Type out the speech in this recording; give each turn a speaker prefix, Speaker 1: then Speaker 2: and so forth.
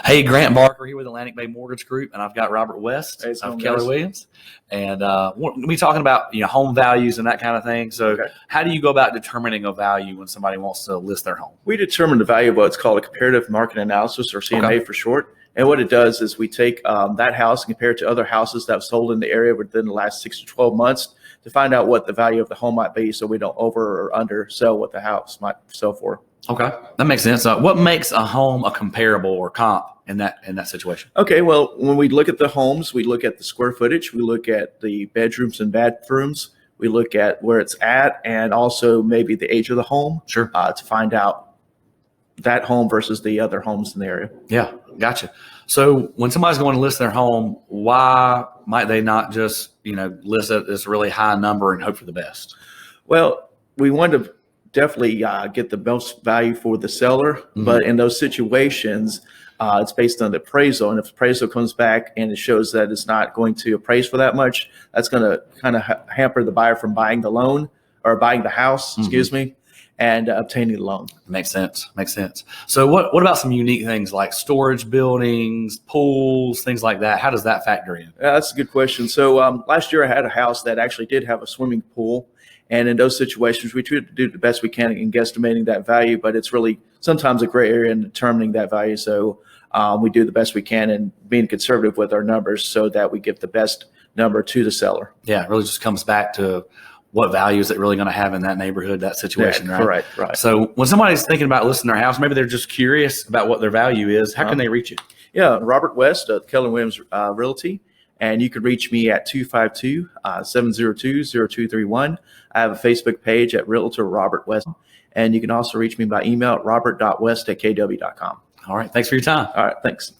Speaker 1: Hey, Grant Barker here with Atlantic Bay Mortgage Group, and I've got Robert West
Speaker 2: Hey,
Speaker 1: of Keller Williams, and we'll be talking about home values and that kind of thing. So, how do you go about determining a value when somebody wants to list their home?
Speaker 2: We determine the value of what's called a comparative market analysis, or CMA for short. And what it does is we take that house and compare it to other houses that have sold in the area within the last 6 to 12 months to find out what the value of the home might be, so we don't over or under sell what the house might sell for.
Speaker 1: Okay, that makes sense. What makes a home a comparable or comp in that situation?
Speaker 2: Okay, well, when we look at the homes, we look at the square footage, we look at the bedrooms and bathrooms, we look at where it's at, and also maybe the age of the home.
Speaker 1: Sure.
Speaker 2: To find out that home versus the other homes in the area.
Speaker 1: Yeah, gotcha. So when somebody's going to list their home, why might they not just list it this really high number and hope for the best?
Speaker 2: Well, we want to definitely get the most value for the seller, but in those situations, it's based on the appraisal, and if the appraisal comes back and it shows that it's not going to appraise for that much, that's going to kind of hamper the buyer from buying the loan or buying the house, excuse me, and obtaining the loan.
Speaker 1: Makes sense. So what about some unique things like storage buildings, pools, things like that? How does that factor in?
Speaker 2: That's a good question. So last year I had a house that actually did have a swimming pool. And in those situations, we try to do the best we can in guesstimating that value, but it's really sometimes a gray area in determining that value. So we do the best we can in being conservative with our numbers so that we give the best number to the seller.
Speaker 1: Yeah, it really just comes back to what value is it really going to have in that neighborhood, that situation, right?
Speaker 2: Right.
Speaker 1: So when somebody's thinking about listing their house, maybe they're just curious about what their value is. How can they reach you?
Speaker 2: Yeah, Robert West of Keller Williams Realty. And you can reach me at 252-702-0231. I have a Facebook page at Realtor Robert West. And you can also reach me by email at robert.west@kw.com.
Speaker 1: All right. Thanks for your time.
Speaker 2: All right. Thanks.